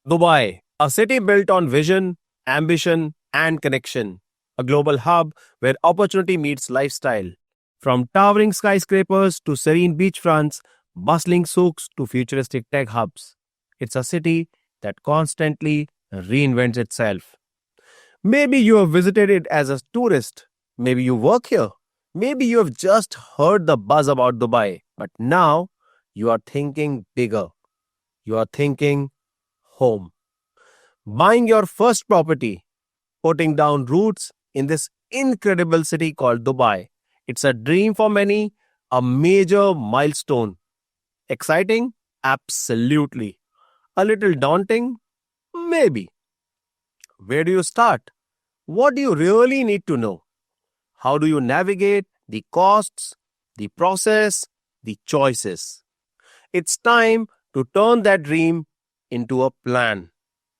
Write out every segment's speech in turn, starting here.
Dubai, a city built on vision, ambition, and connection. A global hub where opportunity meets lifestyle. From towering skyscrapers to serene beachfronts, bustling souks to futuristic tech hubs. It's a city that constantly reinvents itself. Maybe you have visited it as a tourist. Maybe you work here. Maybe you have just heard the buzz about Dubai. But now you are thinking bigger. You are thinking home. Buying your first property, putting down roots in this incredible city called Dubai. It's a dream for many, a major milestone. Exciting? Absolutely. A little daunting? Maybe. Where do you start? What do you really need to know? How do you navigate the costs, the process, the choices? It's time to turn that dream into a plan.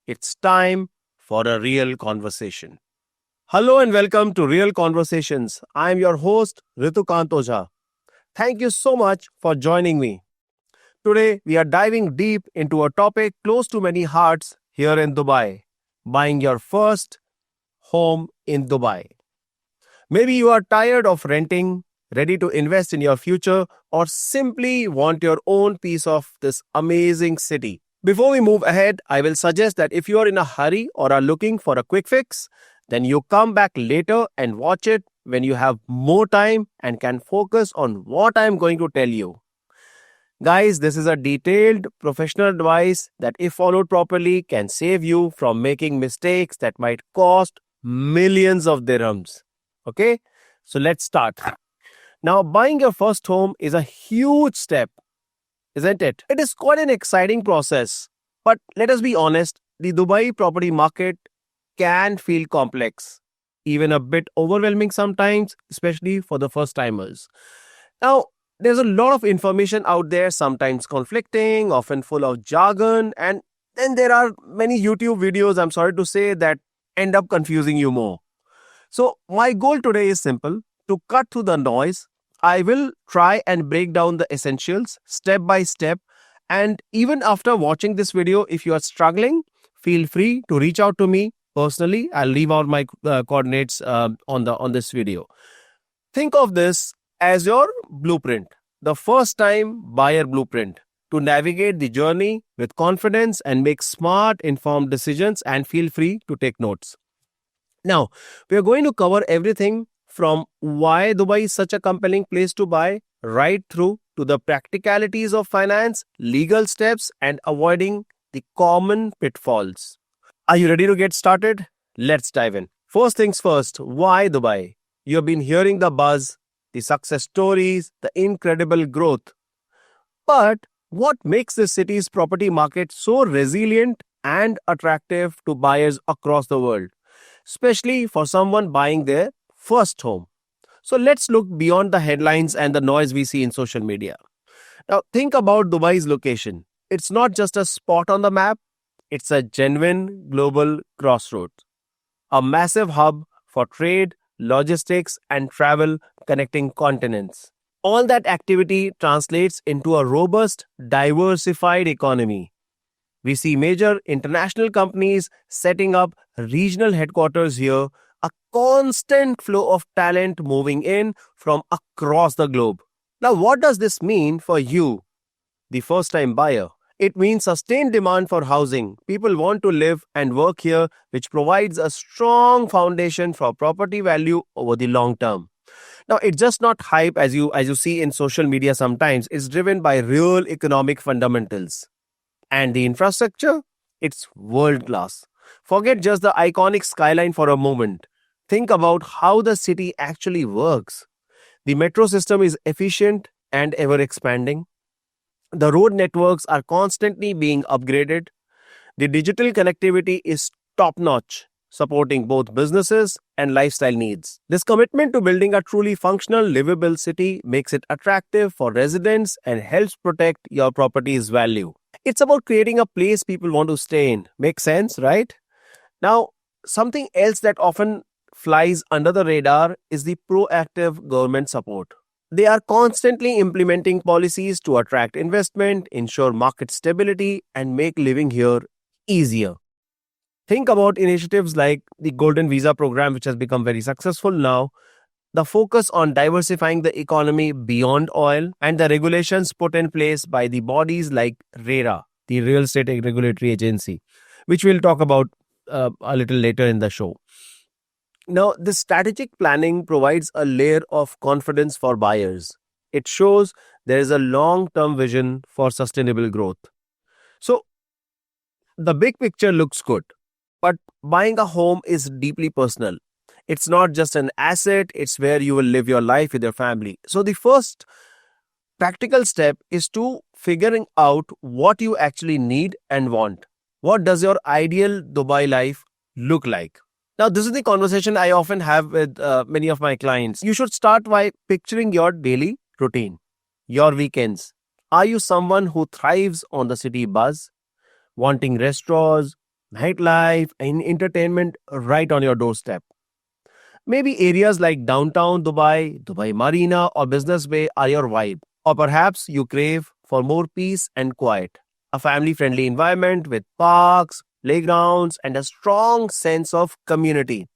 It's time for a real conversation. Hello and welcome to Real Conversations. I am your host, Ritukant Ojha. Thank you so much for joining me. Today, we are diving deep into a topic close to many hearts here in Dubai: buying your first home in Dubai. Maybe you are tired of renting, ready to invest in your future, or simply want your own piece of this amazing city. Before we move ahead, I will suggest that if you are in a hurry or are looking for a quick fix, then you come back later and watch it when you have more time and can focus on what I am going to tell you. Guys, this is a detailed professional advice that, if followed properly, can save you from making mistakes that might cost millions of dirhams. Okay, so let's start. Now, buying your first home is a huge step, isn't it? It is quite an exciting process. But let us be honest, the Dubai property market can feel complex, even a bit overwhelming sometimes, especially for the first timers. Now, there's a lot of information out there, sometimes conflicting, often full of jargon, and then there are many YouTube videos, I'm sorry to say, that end up confusing you more. So, my goal today is simple: to cut through the noise. I will try and break down the essentials step by step. And even after watching this video, if you are struggling, feel free to reach out to me personally. I'll leave out my coordinates on this video. Think of this as your blueprint, the first time buyer blueprint, to navigate the journey with confidence and make smart, informed decisions. And feel free to take notes. Now, we are going to cover everything from why Dubai is such a compelling place to buy, right through to the practicalities of finance, legal steps, and avoiding the common pitfalls. Are you ready to get started? Let's dive in. First things first, why Dubai? You have been hearing the buzz, the success stories, the incredible growth. But what makes this city's property market so resilient and attractive to buyers across the world, especially for someone buying their first home? So let's look beyond the headlines and the noise we see in social media. Now, think about Dubai's location. It's not just a spot on the map, it's a genuine global crossroads, a massive hub for trade, logistics, and travel connecting continents. All that activity translates into a robust, diversified economy. We see major international companies setting up regional headquarters here, a constant flow of talent moving in from across the globe. Now, what does this mean for you, the first time buyer? It means sustained demand for housing. People want to live and work here, which provides a strong foundation for property value over the long term. Now, it's just not hype as you see in social media sometimes. It's driven by real economic fundamentals. And the infrastructure? It's world class. Forget just the iconic skyline for a moment. Think about how the city actually works. The metro system is efficient and ever expanding. The road networks are constantly being upgraded. The digital connectivity is top notch, supporting both businesses and lifestyle needs. This commitment to building a truly functional, livable city makes it attractive for residents and helps protect your property's value. It's about creating a place people want to stay in. Makes sense, right? Now, something else that often flies under the radar is the proactive government support. They are constantly implementing policies to attract investment, ensure market stability, and make living here easier. Think about initiatives like the Golden Visa program, which has become very successful now, the focus on diversifying the economy beyond oil, and the regulations put in place by the bodies like RERA, the Real Estate Regulatory Agency, which we'll talk about a little later in the show. Now, this strategic planning provides a layer of confidence for buyers. It shows there is a long term vision for sustainable growth. So, the big picture looks good, but buying a home is deeply personal. It's not just an asset, it's where you will live your life with your family. So, the first practical step is to figuring out what you actually need and want. What does your ideal Dubai life look like? Now, this is the conversation I often have with many of my clients. You should start by picturing your daily routine, your weekends. Are you someone who thrives on the city buzz, wanting restaurants, nightlife, and entertainment right on your doorstep? Maybe areas like downtown Dubai, Dubai Marina, or Business Bay are your vibe. Or perhaps you crave for more peace and quiet, a family friendly environment with parks, playgrounds, and a strong sense of community.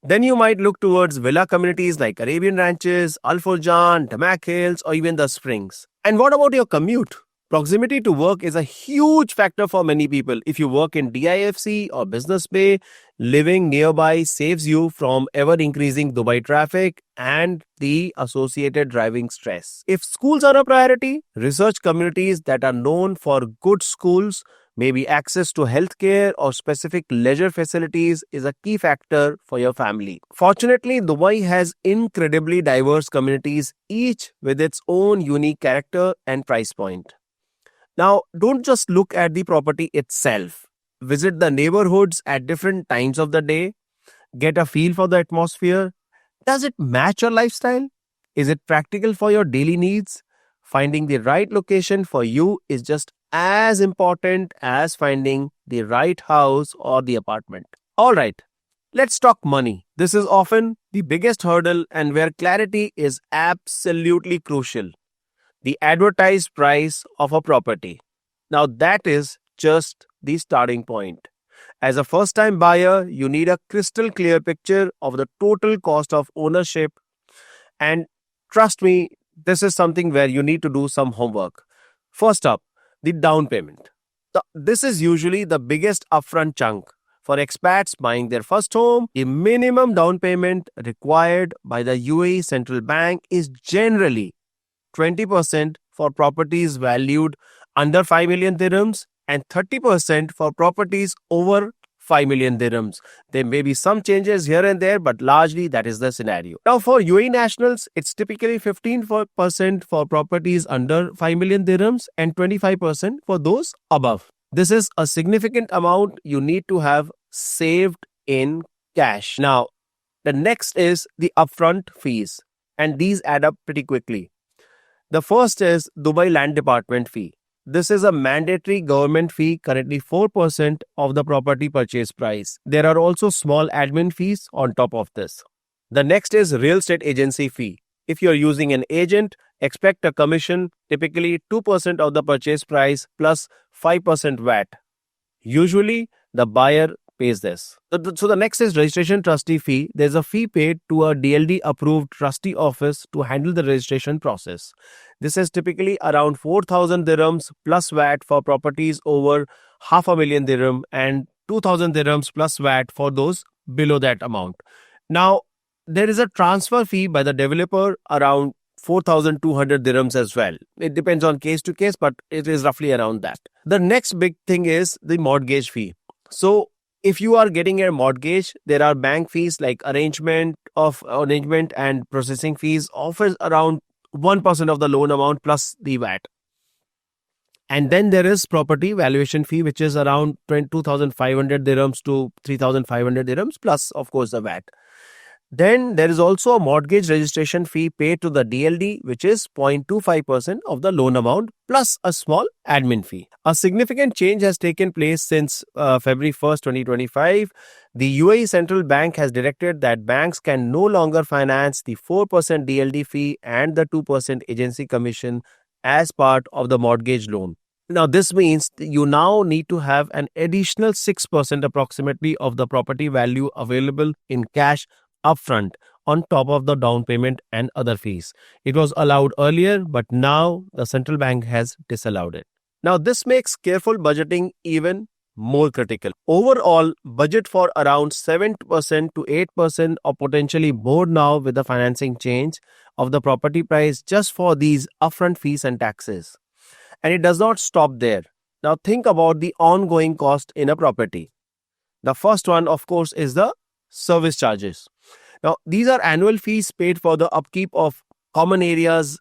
Then you might look towards villa communities like Arabian Ranches, Al Furjan, Damac Hills, or even the Springs. And what about your commute? Proximity to work is a huge factor for many people. If you work in DIFC or Business Bay, living nearby saves you from ever increasing Dubai traffic and the associated driving stress. If schools are a priority, research communities that are known for good schools, maybe access to healthcare or specific leisure facilities is a key factor for your family. Fortunately, Dubai has incredibly diverse communities, each with its own unique character and price point. Now, don't just look at the property itself. Visit the neighborhoods at different times of the day. Get a feel for the atmosphere. Does it match your lifestyle? Is it practical for your daily needs? Finding the right location for you is just as important as finding the right house or the apartment. All right, let's talk money. This is often the biggest hurdle and where clarity is absolutely crucial. The advertised price of a property. Now, that is just the starting point. As a first time buyer, you need a crystal clear picture of the total cost of ownership. And trust me, this is something where you need to do some homework. First up, the down payment. This is usually the biggest upfront chunk. For expats buying their first home, the minimum down payment required by the UAE Central Bank is generally 20% for properties valued under 5 million dirhams and 30% for properties over 5 million dirhams. There may be some changes here and there, but largely that is the scenario. Now, for UAE nationals, it's typically 15% for properties under 5 million dirhams and 25% for those above. This is a significant amount you need to have saved in cash. Now, the next is the upfront fees, and these add up pretty quickly. The first is Dubai Land Department fee. This is a mandatory government fee, currently 4% of the property purchase price. There are also small admin fees on top of this. The next is real estate agency fee. If you're using an agent, expect a commission, typically 2% of the purchase price plus 5% VAT. Usually, the buyer pays this. So the next is registration trustee fee. There's a fee paid to a DLD approved trustee office to handle the registration process. This is typically around 4,000 dirhams plus VAT for properties over 500,000 dirham and 2,000 dirhams plus VAT for those below that amount. Now, there is a transfer fee by the developer around 4,200 dirhams as well. It depends on case to case, but it is roughly around that. The next big thing is the mortgage fee. So, if you are getting a mortgage, there are bank fees like arrangement and processing fees offers around 1% of the loan amount plus the VAT. And then there is property valuation fee, which is around 2,500 dirhams to 3,500 dirhams plus, of course, the VAT. Then there is also a mortgage registration fee paid to the DLD, which is 0.25% of the loan amount plus a small admin fee. A significant change has taken place since February 1st, 2025. The UAE Central Bank has directed that banks can no longer finance the 4% DLD fee and the 2% agency commission as part of the mortgage loan. Now, this means you now need to have an additional 6% approximately of the property value available in cash upfront on top of the down payment and other fees. It was allowed earlier, but now the central bank has disallowed it. Now, this makes careful budgeting even more critical. Overall, budget for around 7% to 8% or potentially more now with the financing change of the property price just for these upfront fees and taxes. And it does not stop there. Now, think about the ongoing cost in a property. The first one, of course, is the service charges. Now, these are annual fees paid for the upkeep of common areas,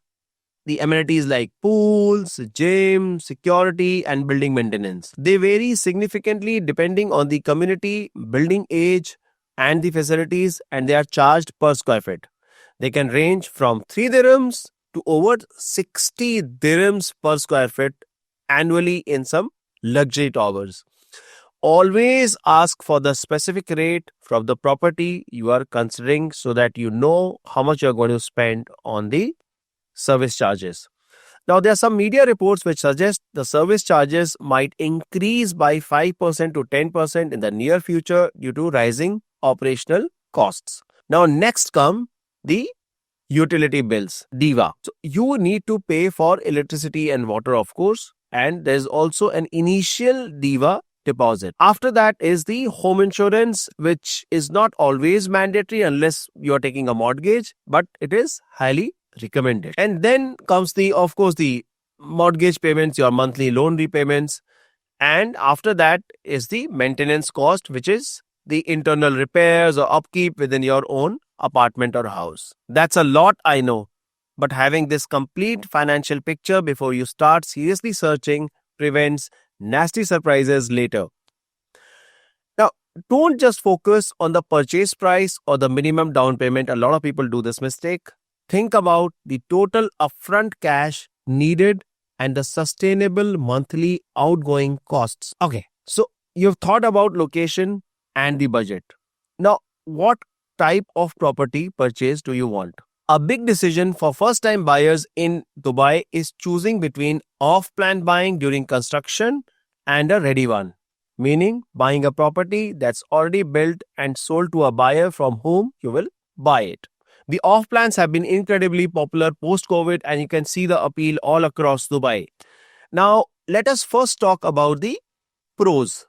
the amenities like pools, gym, security, and building maintenance. They vary significantly depending on the community, building age, and the facilities, and they are charged per square feet. They can range from 3 dirhams to over 60 dirhams per square feet annually in some luxury towers. Always ask for the specific rate from the property you are considering so that you know how much you are going to spend on the service charges. Now, there are some media reports which suggest the service charges might increase by 5% to 10% in the near future due to rising operational costs. Now, next come the utility bills, DIVA. So, you need to pay for electricity and water, of course, and there's also an initial DIVA deposit. After that is the home insurance, which is not always mandatory unless you are taking a mortgage, but it is highly recommended. And then comes of course, the mortgage payments, your monthly loan repayments. And after that is the maintenance cost, which is the internal repairs or upkeep within your own apartment or house. That's a lot, I know. But having this complete financial picture before you start seriously searching prevents nasty surprises later. Now, don't just focus on the purchase price or the minimum down payment. A lot of people do this mistake. Think about the total upfront cash needed and the sustainable monthly outgoing costs. Okay, so you've thought about location and the budget. Now, what type of property purchase do you want? A big decision for first-time buyers in Dubai is choosing between off-plan buying during construction and a ready one, meaning buying a property that's already built and sold to a buyer from whom you will buy it. The off plans have been incredibly popular post-COVID, and you can see the appeal all across Dubai. Now, let us first talk about the pros.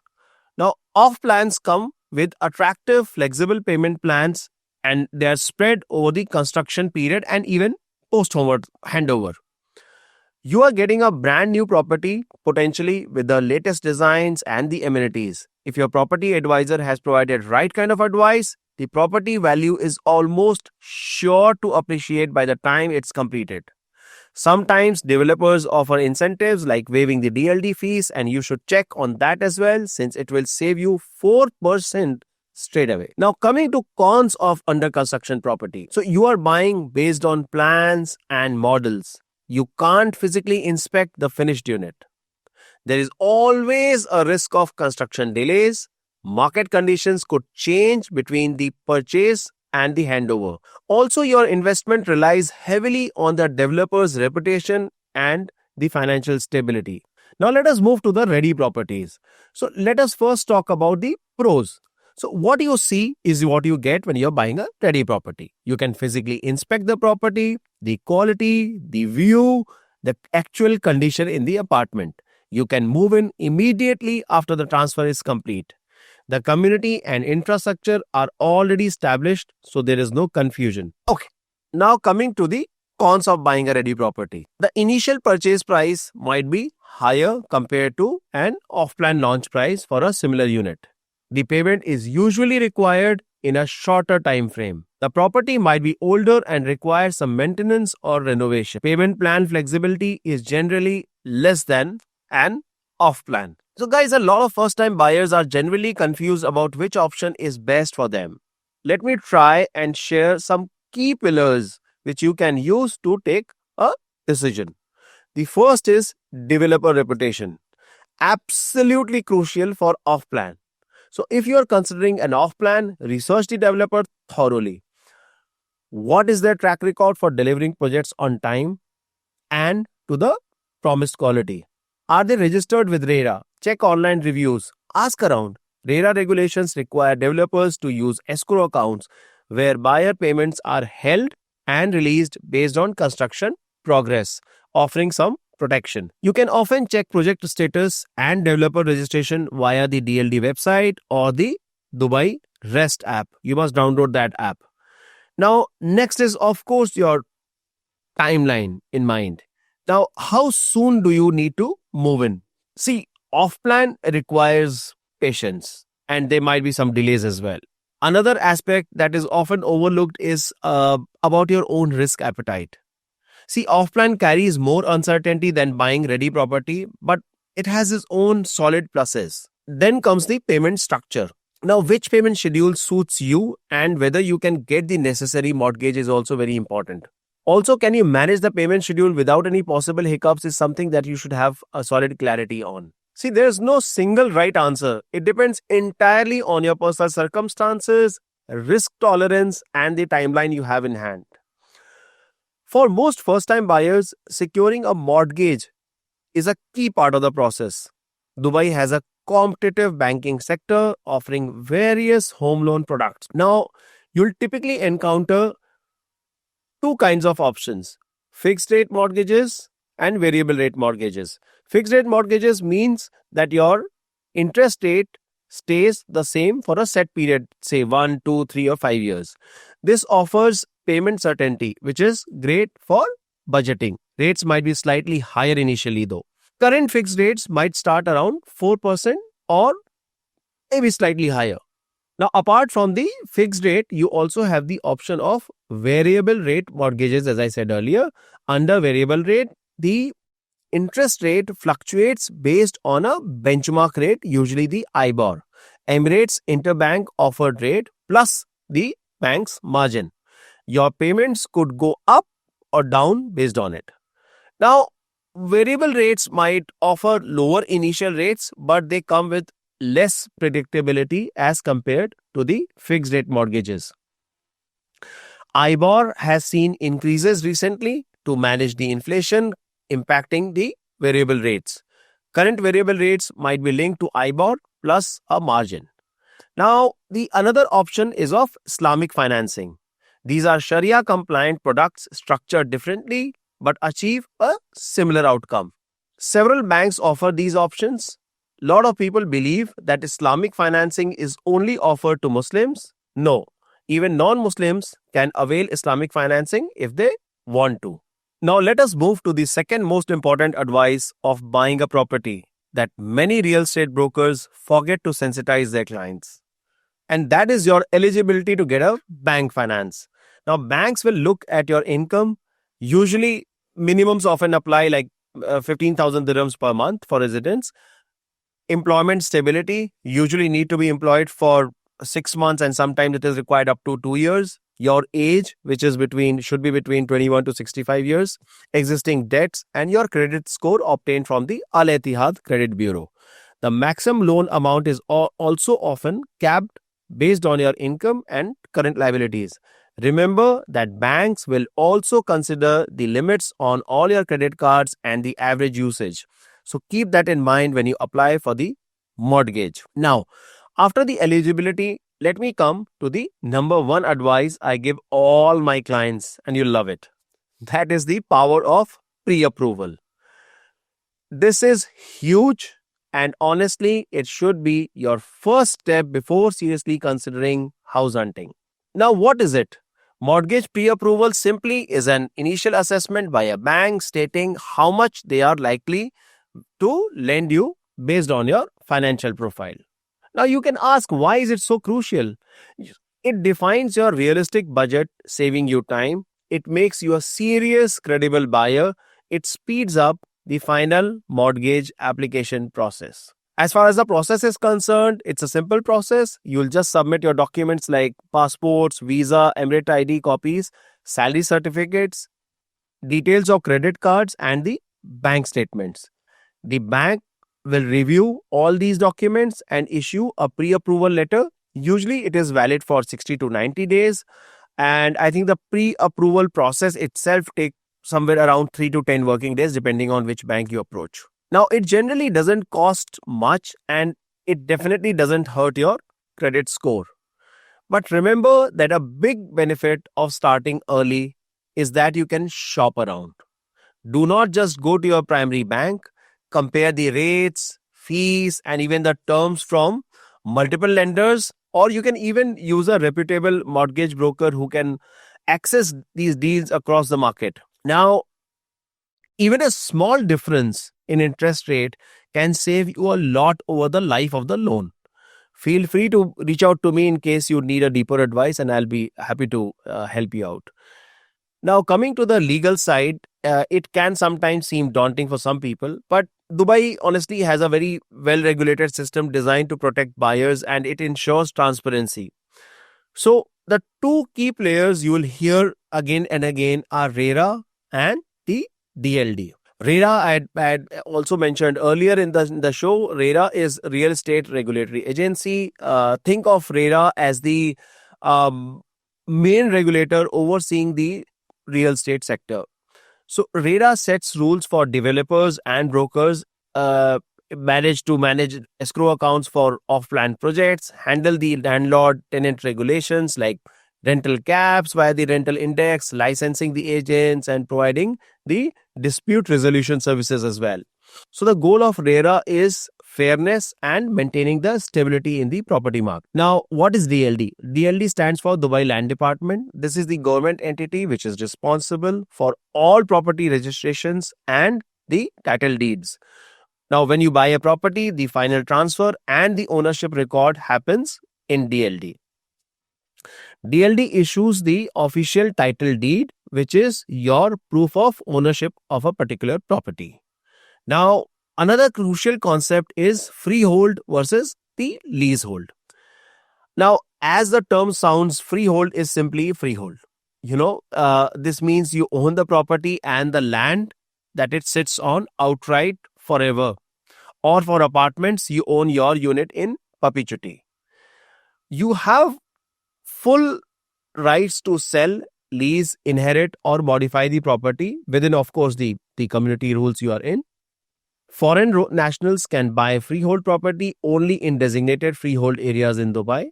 Now, off plans come with attractive, flexible payment plans, and they are spread over the construction period and even post-homeward handover. You are getting a brand new property, potentially with the latest designs and the amenities. If your property advisor has provided right kind of advice, the property value is almost sure to appreciate by the time it's completed. Sometimes developers offer incentives like waiving the DLD fees, and you should check on that as well since it will save you 4% straight away. Now, coming to cons of under construction property. So, you are buying based on plans and models. You can't physically inspect the finished unit. There is always a risk of construction delays. Market conditions could change between the purchase and the handover. Also, your investment relies heavily on the developer's reputation and the financial stability. Now, let us move to the ready properties. So, let us first talk about the pros. So, what you see is what you get when you're buying a ready property. You can physically inspect the property, the quality, the view, the actual condition in the apartment. You can move in immediately after the transfer is complete. The community and infrastructure are already established, so there is no confusion. Okay, now coming to the cons of buying a ready property. The initial purchase price might be higher compared to an off-plan launch price for a similar unit. The payment is usually required in a shorter time frame. The property might be older and require some maintenance or renovation. Payment plan flexibility is generally less than an off-plan. So guys, a lot of first-time buyers are generally confused about which option is best for them. Let me try and share some key pillars which you can use to take a decision. The first is developer reputation. Absolutely crucial for off-plan. So if you are considering an off-plan, research the developer thoroughly. What is their track record for delivering projects on time and to the promised quality? Are they registered with RERA? Check online reviews. Ask around. RERA regulations require developers to use escrow accounts where buyer payments are held and released based on construction progress, offering some protection. You can often check project status and developer registration via the DLD website or the Dubai REST app. You must download that app. Now, next is, of course, your timeline in mind. Now, how soon do you need to move in? See, off plan requires patience and there might be some delays as well. Another aspect that is often overlooked is about your own risk appetite. See, off plan carries more uncertainty than buying ready property, but it has its own solid pluses. Then comes the payment structure. Now, which payment schedule suits you and whether you can get the necessary mortgage is also very important. Also, can you manage the payment schedule without any possible hiccups is something that you should have a solid clarity on. See, there's no single right answer. It depends entirely on your personal circumstances, risk tolerance, and the timeline you have in hand. For most first-time buyers, securing a mortgage is a key part of the process. Dubai has a competitive banking sector offering various home loan products. Now, you'll typically encounter two kinds of options: fixed rate mortgages and variable rate mortgages. Fixed rate mortgages means that your interest rate stays the same for a set period, say 1, 2, 3 or 5 years. This offers payment certainty, which is great for budgeting. Rates might be slightly higher initially though. Current fixed rates might start around 4% or maybe slightly higher. Now, apart from the fixed rate, you also have the option of variable rate mortgages, as I said earlier. Under variable rate, the interest rate fluctuates based on a benchmark rate, usually the IBOR, Emirates Interbank Offered Rate plus the bank's margin. Your payments could go up or down based on it. Now, variable rates might offer lower initial rates, but they come with less predictability as compared to the fixed rate mortgages. IBOR has seen increases recently to manage the inflation impacting the variable rates. Current variable rates might be linked to IBOR plus a margin. Now, the another option is of Islamic financing. These are Sharia compliant products structured differently but achieve a similar outcome. Several banks offer these options. A lot of people believe that Islamic financing is only offered to Muslims. No, even non-Muslims can avail Islamic financing if they want to. Now let us move to the second most important advice of buying a property that many real estate brokers forget to sensitize their clients. And that is your eligibility to get a bank finance. Now banks will look at your income. Usually minimums often apply like 15,000 dirhams per month for residents. Employment stability, usually need to be employed for 6 months and sometimes it is required up to 2 years. Your age, which is should be between 21 to 65 years, existing debts, and your credit score obtained from the Al Ittihad Credit Bureau. The maximum loan amount is also often capped based on your income and current liabilities. Remember that banks will also consider the limits on all your credit cards and the average usage. So keep that in mind when you apply for the mortgage. Now, after the eligibility, let me come to the number one advice I give all my clients, and you'll love it. That is the power of pre-approval. This is huge, and honestly, it should be your first step before seriously considering house hunting. Now, what is it? Mortgage pre-approval simply is an initial assessment by a bank stating how much they are likely to lend you based on your financial profile. Now you can ask, why is it so crucial? It defines your realistic budget, saving you time. It makes you a serious, credible buyer. It speeds up the final mortgage application process. As far as the process is concerned, it's a simple process. You'll just submit your documents like passports, visa, Emirate ID copies, salary certificates, details of credit cards, and the bank statements. The bank will review all these documents and issue a pre-approval letter. Usually it is valid for 60 to 90 days. And I think the pre-approval process itself takes somewhere around 3 to 10 working days depending on which bank you approach. Now, it generally doesn't cost much and it definitely doesn't hurt your credit score. But remember that a big benefit of starting early is that you can shop around. Do not just go to your primary bank, compare the rates, fees, and even the terms from multiple lenders, or you can even use a reputable mortgage broker who can access these deals across the market. Now, even a small difference in interest rate can save you a lot over the life of the loan. Feel free to reach out to me in case you need a deeper advice, and I'll be happy to help you out. Now, coming to the legal side, it can sometimes seem daunting for some people, but Dubai honestly has a very well regulated system designed to protect buyers and it ensures transparency. So, the two key players you will hear again and again are RERA and the DLD. RERA, I had also mentioned earlier in the show, RERA is Real Estate Regulatory Agency. Think of RERA as the um, main regulator overseeing the real estate sector. So RERA sets rules for developers and brokers, manage escrow accounts for off-plan projects, handle the landlord-tenant regulations like rental caps via the rental index, licensing the agents, and providing the dispute resolution services as well. So the goal of RERA is fairness and maintaining the stability in the property market. Now, what is DLD? DLD stands for Dubai Land Department. This is the government entity which is responsible for all property registrations and the title deeds. Now, when you buy a property, the final transfer and the ownership record happens in DLD. DLD issues the official title deed, which is your proof of ownership of a particular property. Now, another crucial concept is freehold versus the leasehold. Now, as the term sounds, freehold is simply freehold. This means you own the property and the land that it sits on outright forever. Or for apartments, you own your unit in perpetuity. You have full rights to sell, lease, inherit, or modify the property within, of course, the community rules you are in. Foreign nationals can buy freehold property only in designated freehold areas in Dubai.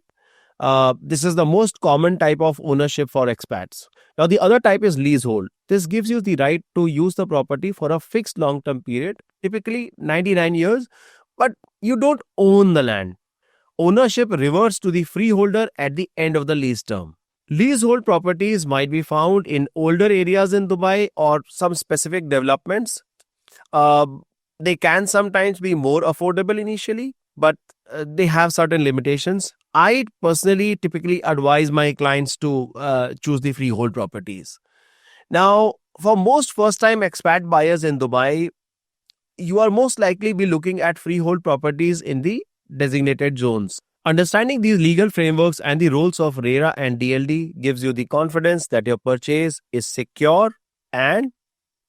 This is the most common type of ownership for expats. Now, the other type is leasehold. This gives you the right to use the property for a fixed long-term period, typically 99 years, but you don't own the land. Ownership reverts to the freeholder at the end of the lease term. Leasehold properties might be found in older areas in Dubai or some specific developments. They can sometimes be more affordable initially, but they have certain limitations. I personally typically advise my clients to choose the freehold properties. Now, for most first-time expat buyers in Dubai, you are most likely be looking at freehold properties in the designated zones. Understanding these legal frameworks and the roles of RERA and DLD gives you the confidence that your purchase is secure and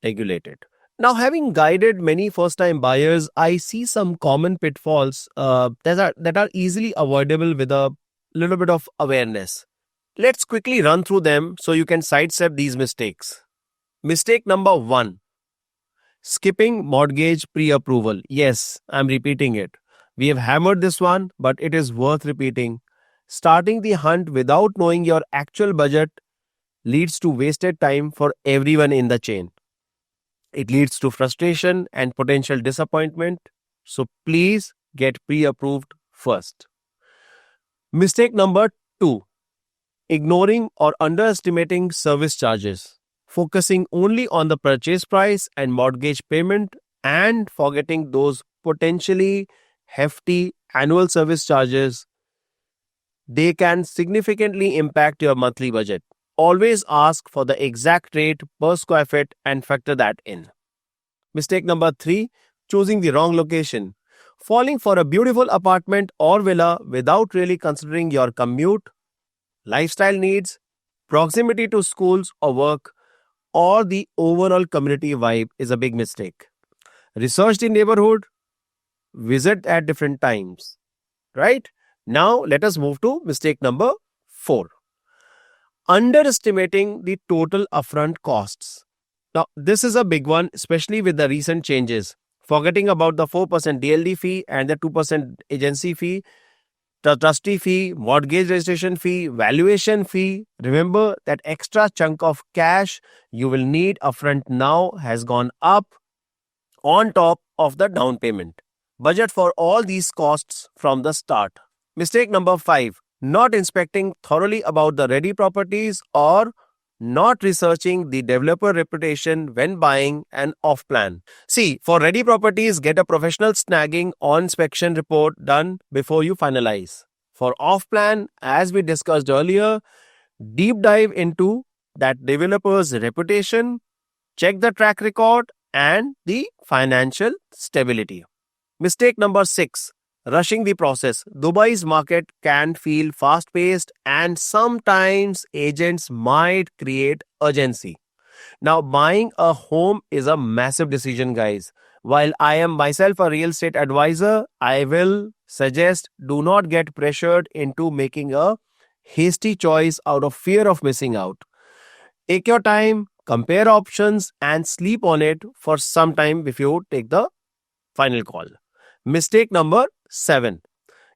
regulated. Now, having guided many first-time buyers, I see some common pitfalls that are easily avoidable with a little bit of awareness. Let's quickly run through them so you can sidestep these mistakes. Mistake number 1: skipping mortgage pre-approval. Yes, I'm repeating it. We have hammered this one, but it is worth repeating. Starting the hunt without knowing your actual budget leads to wasted time for everyone in the chain. It leads to frustration and potential disappointment. So please get pre-approved first. Mistake number 2: ignoring or underestimating service charges. Focusing only on the purchase price and mortgage payment and forgetting those potentially hefty annual service charges. They can significantly impact your monthly budget. Always ask for the exact rate per square feet and factor that in. Mistake number 3: choosing the wrong location. Falling for a beautiful apartment or villa without really considering your commute, lifestyle needs, proximity to schools or work, or the overall community vibe is a big mistake. Research the neighborhood, visit at different times. Right? Now, let us move to mistake number 4: underestimating the total upfront costs. Now, this is a big one, especially with the recent changes. Forgetting about the 4% DLD fee and the 2% agency fee, the trustee fee, mortgage registration fee, valuation fee. Remember that extra chunk of cash you will need upfront now has gone up on top of the down payment. Budget for all these costs from the start. Mistake number 5, not inspecting thoroughly about the ready properties or not researching the developer reputation when buying an off plan. See, for ready properties, get a professional snagging or inspection report done before you finalize. For off plan, as we discussed earlier, deep dive into that developer's reputation, check the track record and the financial stability. Mistake number 6, rushing the process. Dubai's market can feel fast paced and sometimes agents might create urgency. Now, buying a home is a massive decision, guys. While I am myself a real estate advisor, I will suggest do not get pressured into making a hasty choice out of fear of missing out. Take your time, compare options, and sleep on it for some time before you take the final call. Mistake number 7,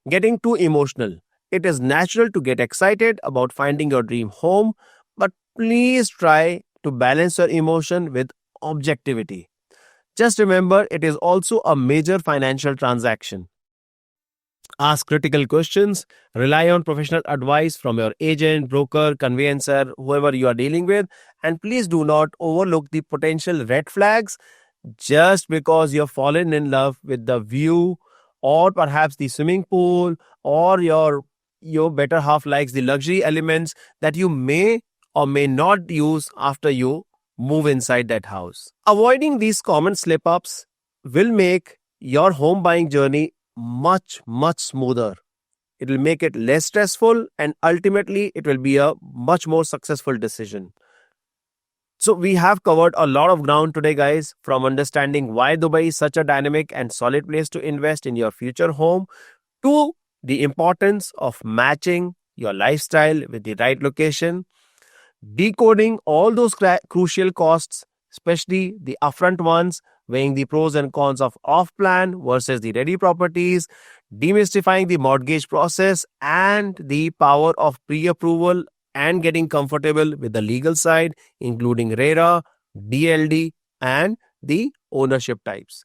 getting too emotional. It is natural to get excited about finding your dream home, but please try to balance your emotion with objectivity. Just remember, it is also a major financial transaction. Ask critical questions, rely on professional advice from your agent, broker, conveyancer, whoever you are dealing with, and please do not overlook the potential red flags just because you've fallen in love with the view or perhaps the swimming pool or your better half likes the luxury elements that you may or may not use after you move inside that house. Avoiding these common slip ups will make your home buying journey much smoother. It will make it less stressful and ultimately it will be a much more successful decision. So we have covered a lot of ground today, guys, from understanding why Dubai is such a dynamic and solid place to invest in your future home to the importance of matching your lifestyle with the right location, decoding all those crucial costs, especially the upfront ones, weighing the pros and cons of off-plan versus the ready properties, demystifying the mortgage process and the power of pre-approval and getting comfortable with the legal side, including RERA, DLD, and the ownership types.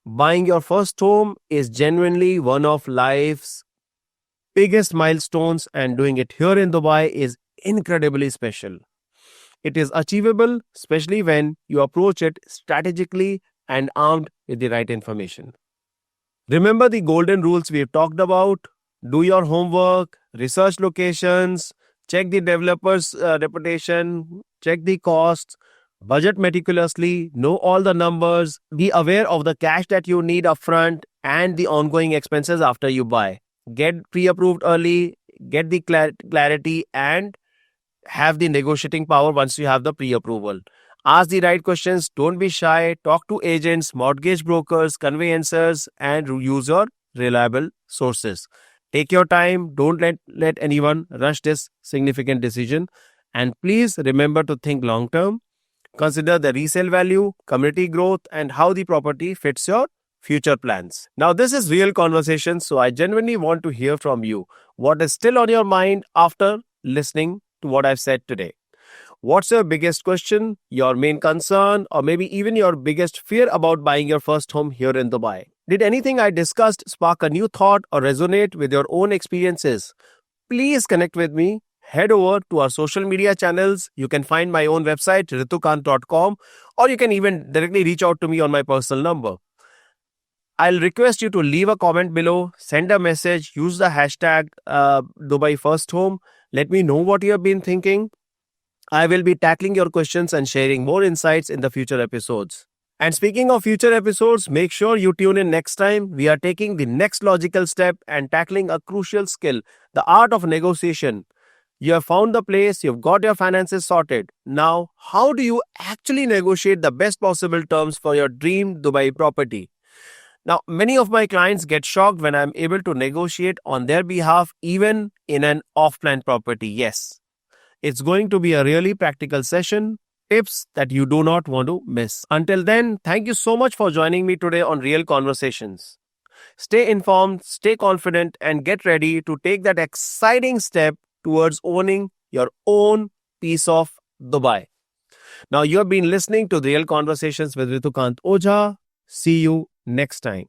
Buying your first home is genuinely one of life's biggest milestones, and doing it here in Dubai is incredibly special. It is achievable, especially when you approach it strategically and armed with the right information. Remember the golden rules we've talked about. Do your homework, research locations, check the developer's reputation, check the costs, budget meticulously, know all the numbers, be aware of the cash that you need upfront and the ongoing expenses after you buy. Get pre-approved early, get the clarity and have the negotiating power once you have the pre-approval. Ask the right questions, don't be shy, talk to agents, mortgage brokers, conveyancers and use your reliable sources. Take your time, don't let anyone rush this significant decision, and please remember to think long term. Consider the resale value, community growth and how the property fits your future plans. Now this is real conversation, so I genuinely want to hear from you. What is still on your mind after listening to what I've said today? What's your biggest question, your main concern, or maybe even your biggest fear about buying your first home here in Dubai? Did anything I discussed spark a new thought or resonate with your own experiences? Please connect with me. Head over to our social media channels. You can find my own website, ritukant.com, or you can even directly reach out to me on my personal number. I'll request you to leave a comment below, send a message, use the hashtag Dubai First Home. Let me know what you have been thinking. I will be tackling your questions and sharing more insights in the future episodes. And speaking of future episodes, make sure you tune in next time. We are taking the next logical step and tackling a crucial skill, the art of negotiation. You have found the place, you've got your finances sorted. Now, how do you actually negotiate the best possible terms for your dream Dubai property? Now, many of my clients get shocked when I'm able to negotiate on their behalf, even in an off-plan property. Yes, it's going to be a really practical session. tips that you do not want to miss. Until then, thank you so much for joining me today on Real Conversations. Stay informed, stay confident, and get ready to take that exciting step towards owning your own piece of Dubai. Now, you have been listening to Real Conversations with Ritukant Oja. See you next time.